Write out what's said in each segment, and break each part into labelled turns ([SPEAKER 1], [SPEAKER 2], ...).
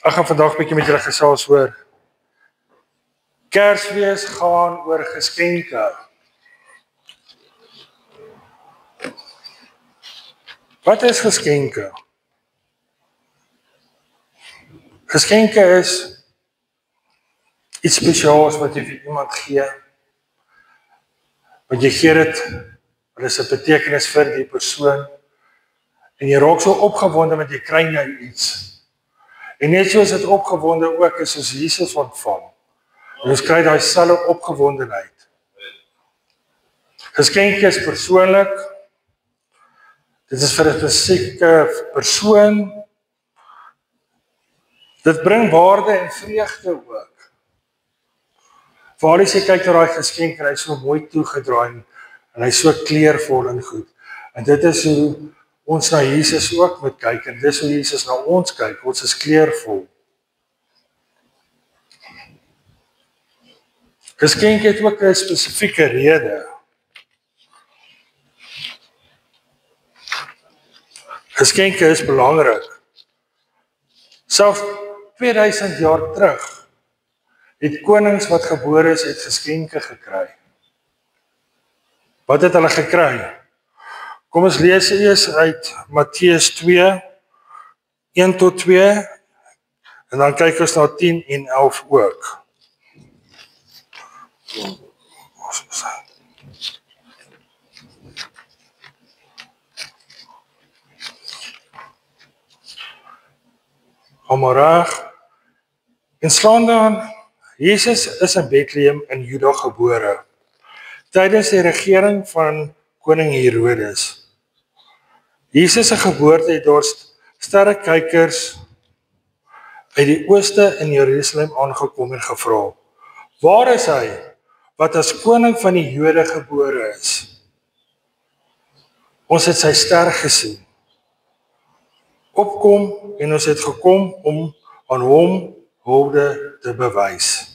[SPEAKER 1] Ek gaan vandag 'n bietjie met julle gesels oor Kersfees gaan oor geskenke. Wat is geskenke? Geskenke is iets spesiaals wat jy vir iemand gee. Want jy gee dit, wat is 'n betekenis vir die persoon. En jy raak so opgewonde want jy kry nou iets. En net soos dit opgewonde ook is soos Jesus ontvang. En ons kry daai selfe opgewondenheid. Geskenke is persoonlik. Dit is vir 'n spesifieke persoon. Dit bring waarde en vreugde ook. Waar as jy kyk na daai geskenk en hy is so mooi toegedraai en hy is so kleurvol en goed. En dit is hoe ons na Jesus ook moet kyk en dis hoe Jesus na ons kyk. Ons is kleurvol. Geskenk het ook 'n spesifieke rede. Geskenke is belangrik. Selfs 2000 jaar terug het konings wat gebore is, het geskenke gekry. Wat het hulle gekry? Kom ons lees eers uit Matteus 2, 1 tot 2, en dan kyk ons na 10 en 11 ook. Almorag. En slaan dan, Jesus is in Bethlehem in Juda gebore, tydens die regering van koning Herodes. Jesus se geboorte het door sterrekykers uit die ooste in Jerusalem aangekom en gevra: "Waar is hy wat as koning van die Jode gebore is? Ons het sy ster gesien opkom en ons het gekom om aan hom hulde te bewys."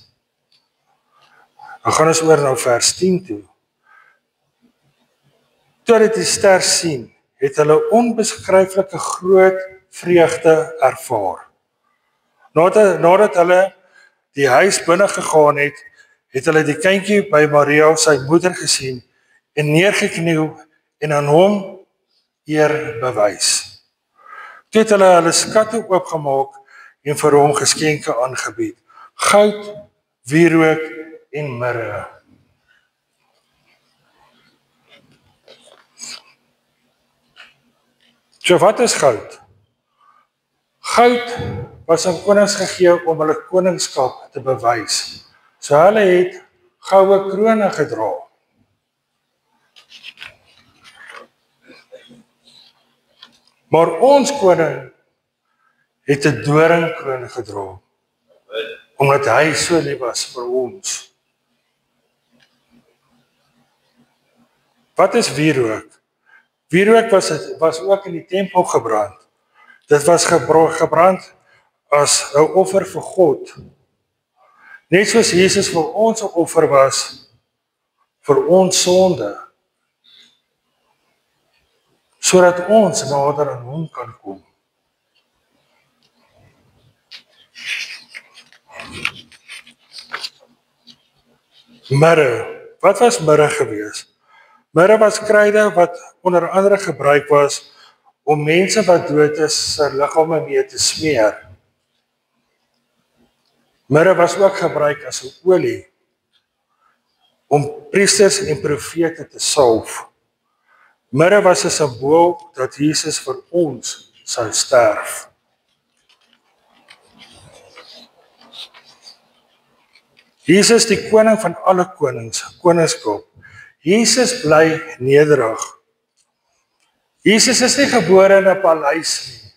[SPEAKER 1] Dan gaan ons oor na vers 10 toe. Toe hulle die ster sien, het hulle onbeskryflike groot vreugde ervaar. Nadat hulle die huis binne gegaan het, het hulle die kindjie by Maria, sy moeder, gesien en neergekniel en aan hom eer bewys. Toe het hulle skatte oopgemaak en vir hom geskenke aangebied: goud, wierook en mirre. So wat is goud? Goud was aan konings gegee om hulle koningskap te bewys. So hulle het goue krone gedra. Maar ons koning het 'n doringkroon gedra, omdat hy so lief was vir ons. Wat is wierook? Wierook was ook in die tempel gebrand. Dit was gebrand as 'n offer vir God. Net soos Jesus vir ons 'n offer was vir ons sonde, sodat ons nader aan hom kan kom. Mirre. Wat was mirre gewees? Mirre was kruide wat onder andere gebruik was om mense wat dood is se liggame mee te smeer. Mirre was ook gebruik as 'n olie om priesters en profete te salf. Mirre was 'n simbool dat Jesus vir ons sou sterf. Jesus die koning van alle koningskap. Jesus bly nederig. Jesus is nie gebore in 'n paleis nie.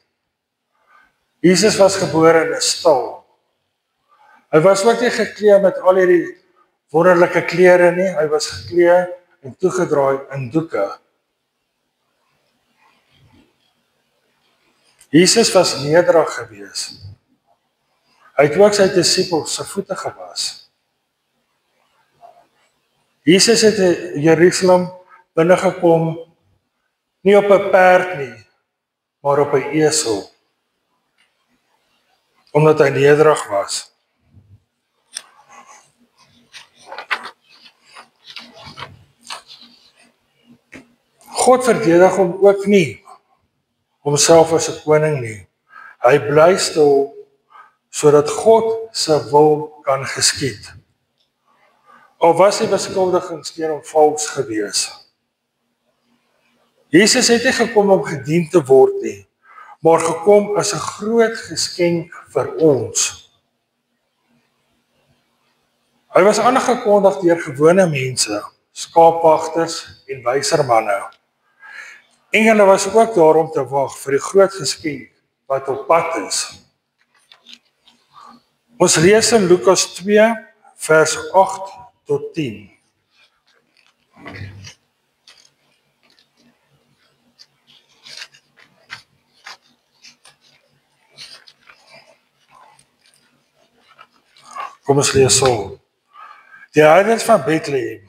[SPEAKER 1] Jesus was gebore in 'n stal. Hy was ook nie geklee met al hierdie wonderlike klere nie. Hy was geklee en toegedraai in doeke. Jesus was nederig gewees. Hy het ook sy disippels se voete gewas. Jesus het in Jerusalem binnegekom, nie op 'n perd nie, maar op 'n esel, omdat hy nederig was. God verdedig hom ook nie, homself as 'n koning nie. Hy bly stil, sodat God se wil kan geskied. Al was die beskuldigings teen hom vals gewees. Jesus het nie gekom om gedien te word nie, maar gekom as 'n groot geskenk vir ons. Hy was aangekondig deur gewone mense, skaapwagters en wysermanne. Engele was ook daar om te wag vir die groot geskenk wat op pad is. Ons lees in Lukas 2 vers 8 tot 10. Kom ons lees so. Die herders van Bethlehem,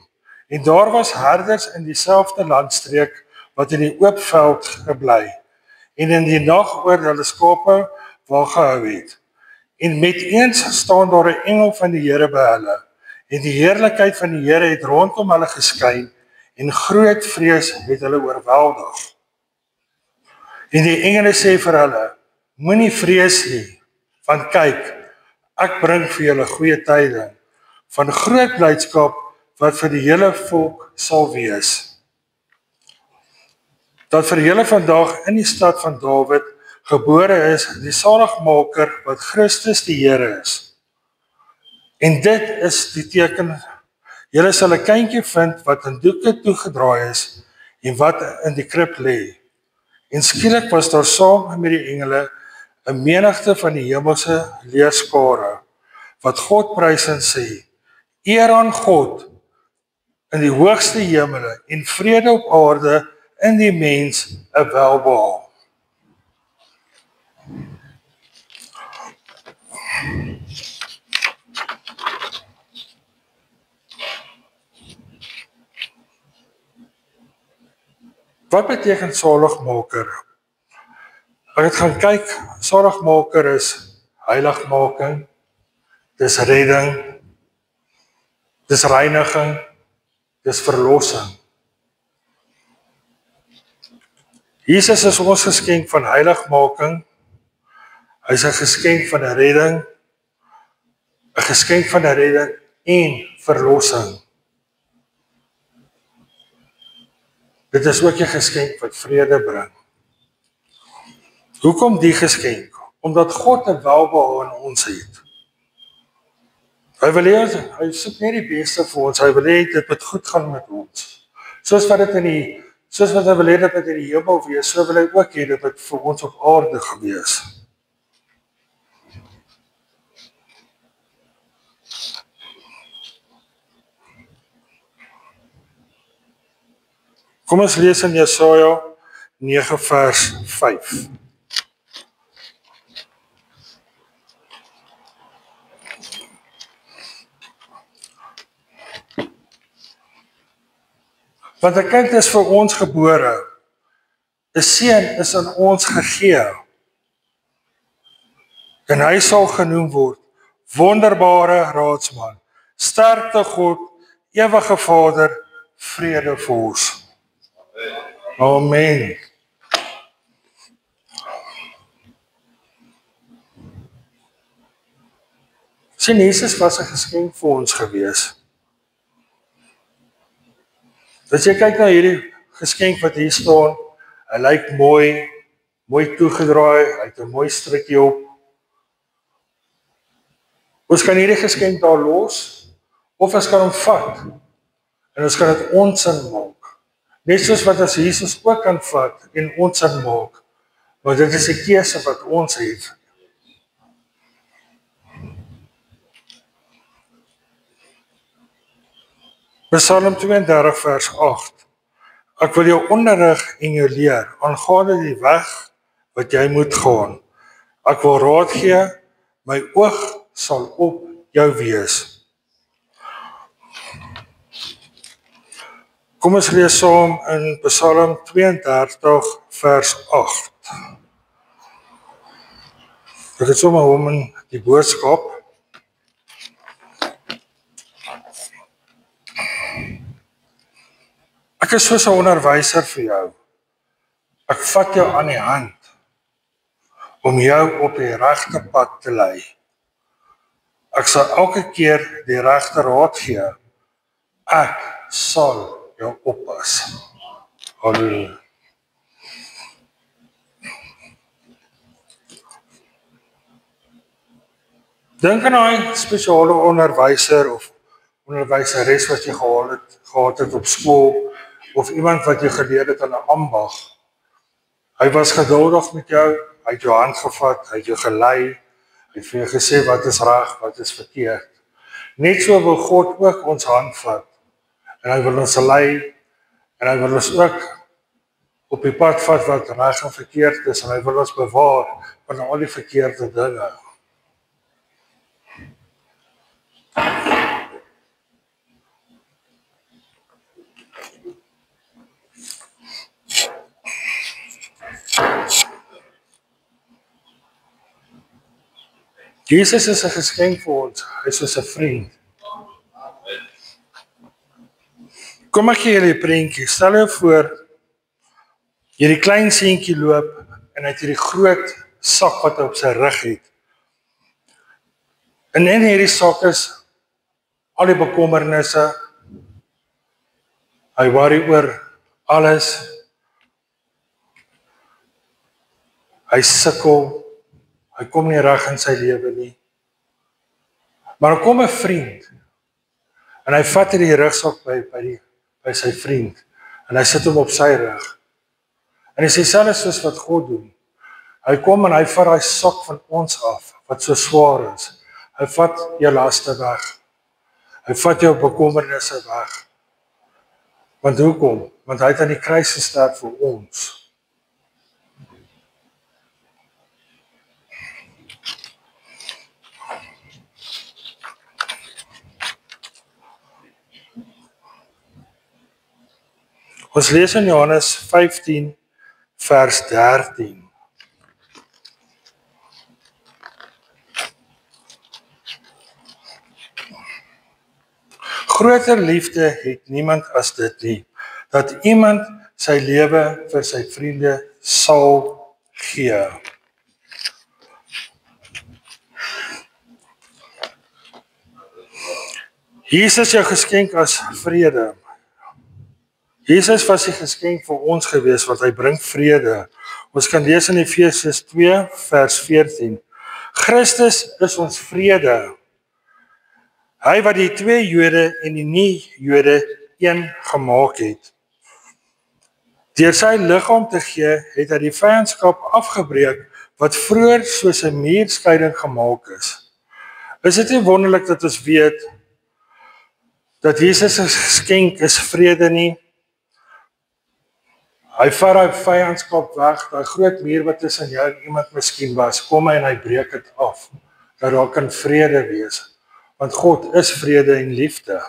[SPEAKER 1] en daar was herders in dieselfde landstreek wat in die oop veld gebly, en in die nag oor hulle skape wag gehou het. En met eens staan daar 'n engel van die Here by hulle, en die heerlikheid van die Here het rondom hulle geskyn, en groot vrees het hulle oorweldig. En die engele sê vir hulle, moenie vrees nie, want kyk, ek bring vir julle goeie tyding, van groot blydskap wat vir die hele volk sal wees. Dat vir julle vandag in die stad van Dawid gebore is die saligmaker wat Christus die Here is. En dit is die teken, julle sal 'n kindjie vind wat in doeke toegedraai is en wat in die krib lê. En skielik was daar saam met die engele 'n menigte van die hemelse leerskare wat God prys en sê, eer aan God in die hoogste hemele en vrede op aarde in die mens 'n welbehae. Wat beteken saligmaker? Ek het gaan kyk, saligmaker is heiligmaking, dis redding, dis reiniging, dis verlossing. Jesus is ons geskenk van heiligmaking, hy is 'n geskenk van 'n redding, 'n geskenk van 'n redding en verlossing. Dit is ook 'n geskenk wat vrede bring. Hoekom die geskenk? Omdat God 'n welbehae in ons het. Hy wil hê, hy soek net die beste vir ons, hy wil hê dit moet goed gaan met ons. Soos wat hy wil hê dit moet in die hemel wees, so wil hy ook hê dit moet vir ons op aarde gewees. Kom ons lees in Jesaja 9 vers 5. Want 'n kind is vir ons gebore, 'n seun is aan ons gegee, en hy sal genoem word wonderbare raadsman, sterkte God, ewige Vader, vredevors. Amen. Sien, Jesus was 'n geskenk vir ons gewees. As jy kyk na hierdie geskenk wat hier staan, hy lyk mooi toegedraai, hy het 'n mooi strikkie op. Ons kan hierdie geskenk daar los, of ons kan hom vat, en ons kan dit ons sin maak. Net soos wat as Jesus ook kan vat en ons sin maak, want dit is 'n keuse wat ons het. Psalm 32 vers 8. Ek wil jou onderrig en jou leer aangaande die weg wat jy moet gaan. Ek wil raad gee, my oog sal op jou wees. Kom ons lees saam in Psalm 32 vers 8. Ek het sommer hom in die boodskap. Ek is soos 'n onderwyser vir jou. Ek vat jou aan die hand om jou op die regte pad te lei. Ek sal elke keer die regte raad gee. Ek sal jou oppas. Halleluja. Dink aan daai spesiale onderwyser of onderwyseres wat jy gehad het op skool, of iemand wat jy geleer het aan 'n ambag. Hy was geduldig met jou, hy het jou hand gevat, hy het jou gelei, hy het vir jou gesê wat is reg, wat is verkeerd. Net so wil God ook ons hand vat, en hy wil ons lei, en hy wil ons ook op die pad vat wat reg en verkeerd is, en hy wil ons bewaar van al die verkeerde dinge. Jesus is 'n geskenk vir ons, hy is soos 'n vriend. Kom ek gee julle 'n prentjie, stel jou voor, hierdie klein seentjie loop, en hy het hierdie groot sak wat hy op sy rug het. En in hierdie sak is al die bekommernisse, hy worry oor alles, hy sukkel, hy kom nie reg in sy lewe nie. Maar dan kom 'n vriend, en hy vat hierdie rugsak by sy vriend, en hy sit hom op sy rug. En hy sê selfs soos wat God doen. Hy kom en hy vat daai sak van ons af, wat so swaar is. Hy vat jou laste weg. Hy vat jou bekommernisse weg. Want hoekom? Want hy het aan die kruis gesterf vir ons. Ons lees in Johannes 15 vers 13. Groter liefde het niemand as dit nie, dat iemand sy lewe vir sy vriende sal gee. Jesus jou geskenk as vrede. Jesus was die geskenk vir ons gewees, wat hy bring vrede. Ons kan lees in Efesiërs 2 vers 14. Christus is ons vrede. Hy wat die twee Jode en die nie-Jode een gemaak het. Deur sy liggaam te gee, het hy die vyandskap afgebreek, wat vroeër soos 'n muurskeiding gemaak is. Is dit nie wonderlik dat ons weet, dat Jesus se geskenk is vrede nie? Hy vat daai vyandskap weg, daai groot muur wat tussen jou en iemand miskien was, kom hy en hy breek dit af, dat daar kan vrede wees, want God is vrede en liefde.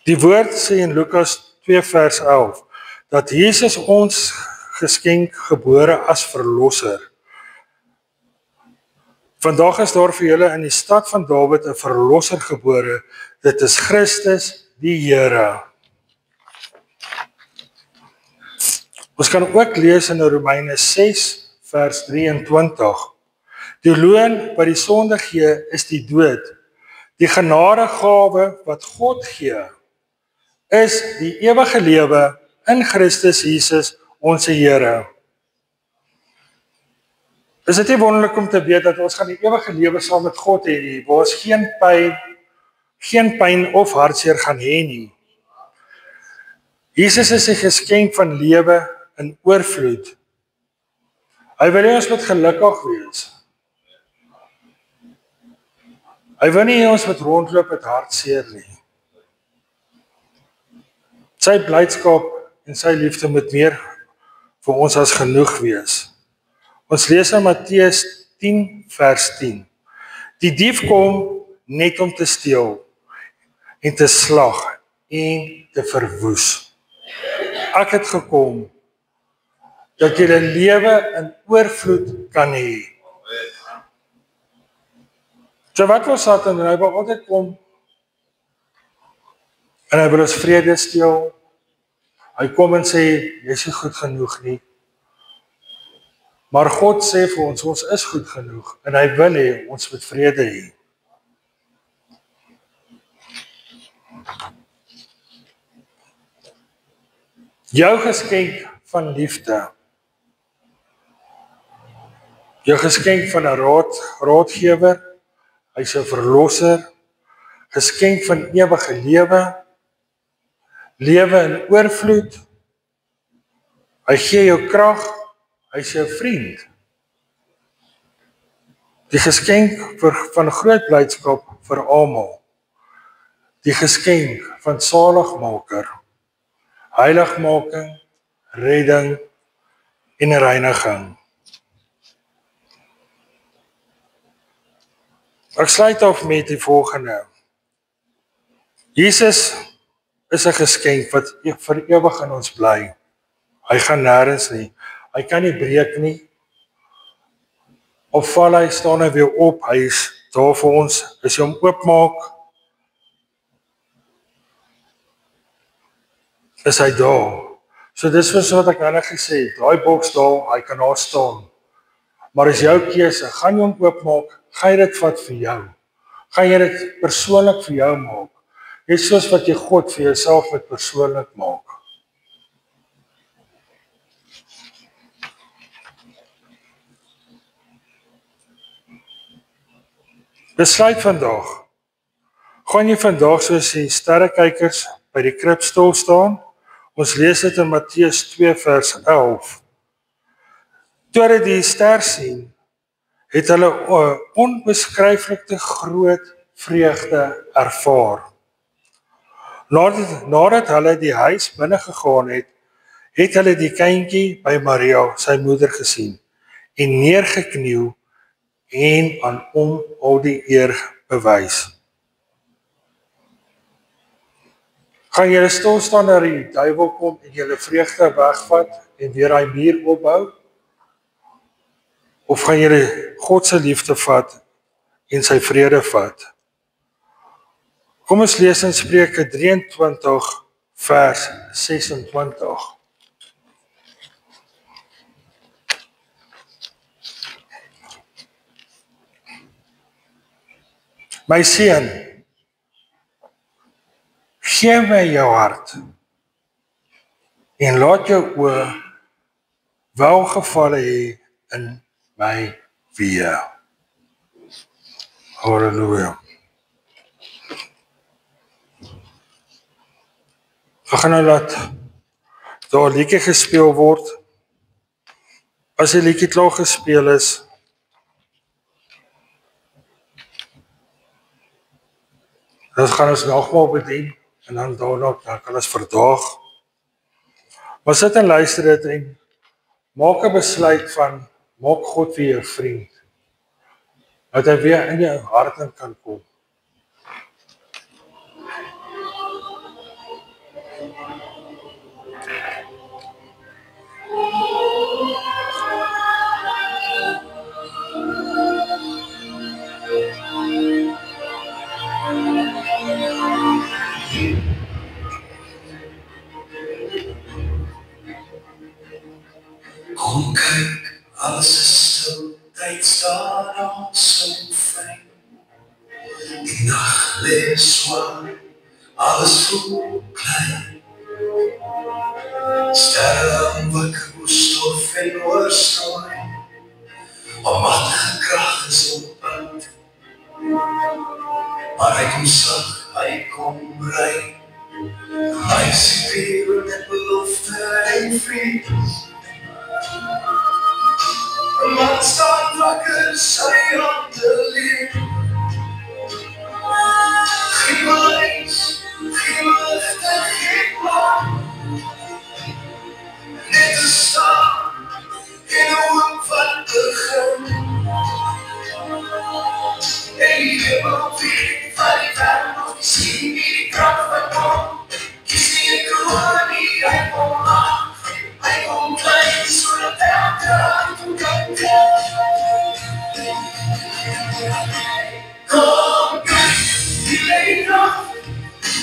[SPEAKER 1] Die woord sê in Lukas 2 vers 11, dat Jesus ons geskenk gebore as verlosser. Vandag is daar vir julle in die stad van Dawid 'n verlosser gebore, dit is Christus die Here. Ons kan ook lees in Romeine 6 vers 23. Die loon wat die sonde gee is die dood. Die genadegawe wat God gee is die ewige lewe in Christus Jesus ons Here. Is dit nie wonderlik om te weet dat ons gaan die ewige lewe saam met God hê, waar ons geen pyn of hartseer gaan hê nie. Jesus is 'n geskenk van lewe in oorvloed. Hy wil hê ons moet gelukkig wees. Hy wil nie hê ons moet rondloop met hartseer nie. Sy blydskap en sy liefde moet meer vir ons as genoeg wees. Ons lees in Matteus 10 vers 10. Die dief kom net om te steel en te slag en te verwoes. Ek het gekom dat jy 'n lewe in oorvloed kan hê. So wat wil Satan? Hy wil altyd kom en hy wil ons vrede steel. Hy kom en sê, jy is nie goed genoeg nie. Maar God sê vir ons is goed genoeg en hy wil hê ons moet vrede hê. Jou geskenk van liefde. Jou geskenk van 'n raadgewer, hy's 'n verlosser, geskenk van ewige lewe, lewe in oorvloed. Hy gee jou krag, hy's jou vriend. Die geskenk van groot blydskap vir almal. Die geskenk van saligmaker, heiligmaking, redding en reiniging. Ek sluit af met die volgende. Jesus is 'n geskenk wat vir ewig in ons bly. Hy gaan nêrens nie. Hy kan nie breek nie. Of val hy, staan hy weer op. Hy is daar vir ons. As jy hom oopmaak, is hy daar. So dis wat ek nou gesê het. Daai boks daar, hy kan daar staan. Maar is jou keuse, gaan jy hom oopmaak, gaan jy dit vat vir jou. Gaan jy dit persoonlik vir jou maak. Net soos wat jy God vir jouself met persoonlik maak. Besluit vandag. Gaan jy vandag soos die sterrekykers by die krib stil staan? Ons lees dit in Matteus 2 vers 11. Toe hulle die ster sien, het hulle 'n onbeskryflike groot vreugde ervaar. Nadat hulle die huis binne gegaan het, het hulle die kindjie by Maria, sy moeder, gesien en neergekniel en aan hom al die eer bewys. Gaan julle stil staan dat die duiwel kom en julle vreugde wegvat en weer hy muur opbou? Of gaan julle God se liefde vat en sy vrede vat? Kom ons lees in Spreuke 23 vers 26. My seun, gee my jou hart en laat jou oë welgevalle hê in my weë. Halleluja. Ek gaan nou laat daar 'n liedjie gespeel word. As die liedjie klaar gespeel is, dan gaan ons nagmaal bedien en dan daarna kan ons verdaag. Maar sit en luister dit en maak 'n besluit van maak God vir jou vriend. Dat hy weer in jou hart in kan kom.
[SPEAKER 2] Kom kyk, alles is stil, tyd staan ons so fyn. Die nag lê swaar, alles voel klein. Sterre wakker oor stof en oor storm, almachtige krag is op pad. Maar hy kom sag, hy kom rein, hy sien weer met belofte en vrede. Man staan wakker, sy hande leer. Geen lijns, geen lichte, geen plan. Net te staan, in 'n hoop van begin. En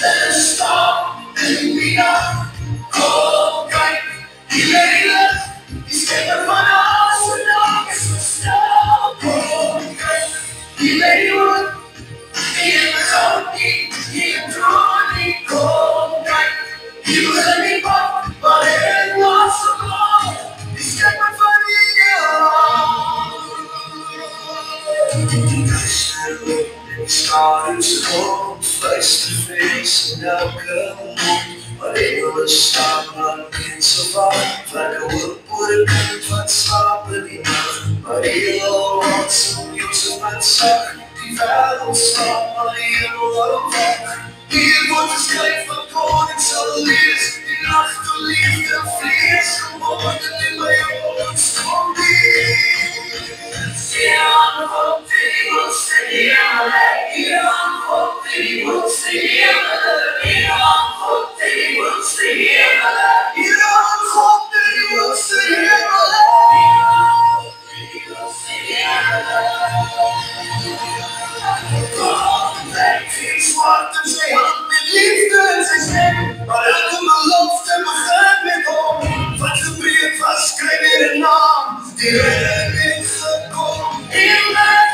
[SPEAKER 2] let us stop and we are cold, right? He made us, he's taken from us, and now it's a stop, cold, right? He made us, he told me, he told me, cold, right? He was let me go, but it was so long. He's taken from starting to come face to face and now come home. But it would stop, I can't survive. Like I would have but stop enough. But it'll want some music and suck. Die Welt stop, maar it'll walk. Hier wordt het schijf van koning zal lees. Die nacht de liefde vlees geworden in mijn hoofd van die. Here on hope he will sing here on hope he will sing here on hope he will sing here on hope he will sing zwart te zijn, de liefde is weg, maar elke belofte begint met om. Wat gebeurt was, krijg je de naam, die redder is gekomen. In mijn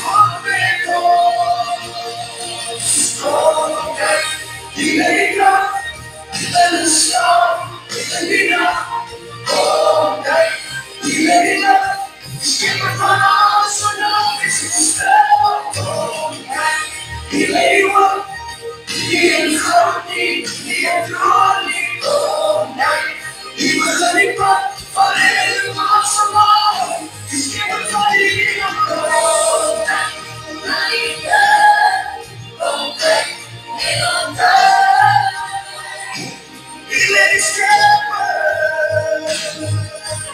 [SPEAKER 2] God met ons. Stroom, die nederig, en een stam, en die nacht. Oh, die nederig. Skipper van alles en nog is het stel. Die leeuwen, die in groot niet, die in groot niet. Oh nee, die begin ik pad van helemaal zo lang. Die skipper van die leeuwen. Oh nee, oh nee, die lady skipper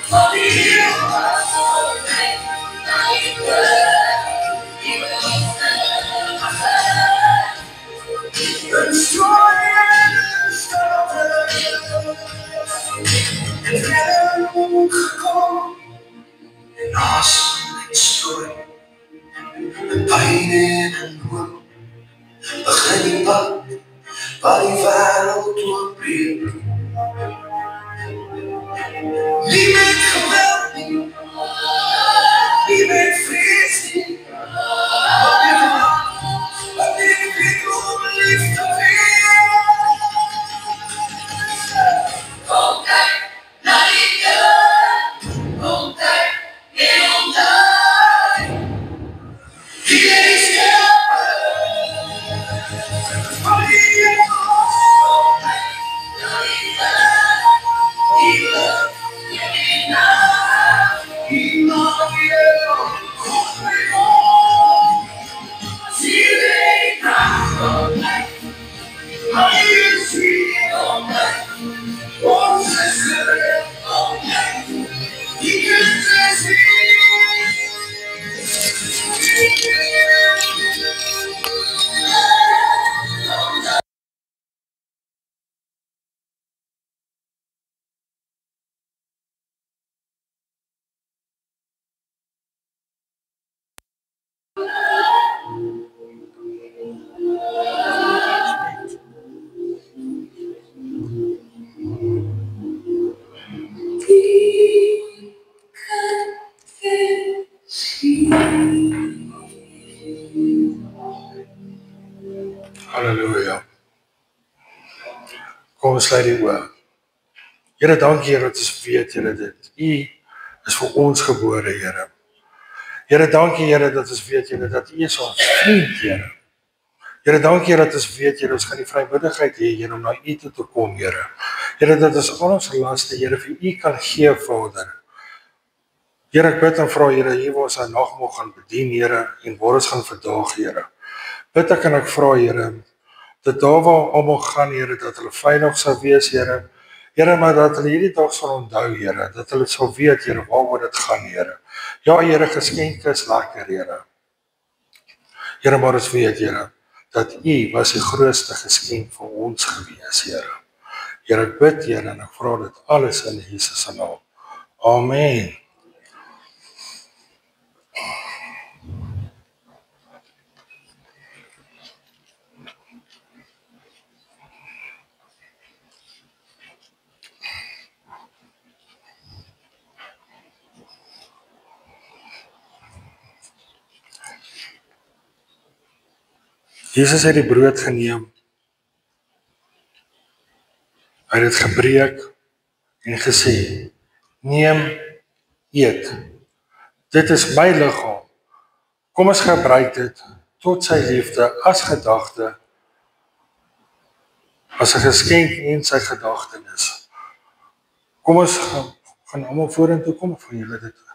[SPEAKER 2] van die leeuwen. Een asem en strooi, een pijn en een hoop. Begin die pad waar die wereld doorbreekt. Niet met geweld niet, niet met vrees niet. Wat ik weet om liefde weer. Kom kijk naar die deur. Kom kijk in onder. Die is schepper. Van die is kom kijk naar die deur. Die lucht, die nacht. Die mag je goed mee om. Zie je graag kom kijk. Maar je ziet kom kijk. Onze zullen kom kijk. Die kunt ze zien.
[SPEAKER 1] Halleluja. Kom ons sluit die oë. Here, dankie Here dat ons weet Here dit. U is vir ons gebore, Here. Here, dankie Here dat ons weet Here dat U is ons vriend, Here. Here, dankie Here dat ons weet Here ons gaan die vrywilligheid hê Here om na U toe te kom, Here. Here, dat ons al ons laste Here vir U kan gee, Vader. Here, ek bid en vra Here, hier waar ons aan nagmaal gaan bedien, Here, en waar ons gaan vandag, Here. Bid ek en ek vra Here, dat daar waar almal gaan, Here, dat hulle veilig sal wees, Here. Here, maar dat hulle hierdie dag sal onthou, Here, dat hulle sal weet, Here, waaroor dit gaan, Here. Ja, Here, geskenke is lekker, Here. Here, maar ons weet, Here, dat U was die grootste geskenk vir ons gewees, Here. Here, ek bid, Here, en ek vra dit alles in Jesus se naam. Amen. Jesus het die brood geneem. Hy het dit gebreek en gesê, neem, eet. Dit is my liggaam. Kom ons gebruik dit tot sy liefde as gedagte, as 'n geskenk en sy gedagtenis. Kom ons gaan almal vorentoe kom, of gaan julle dit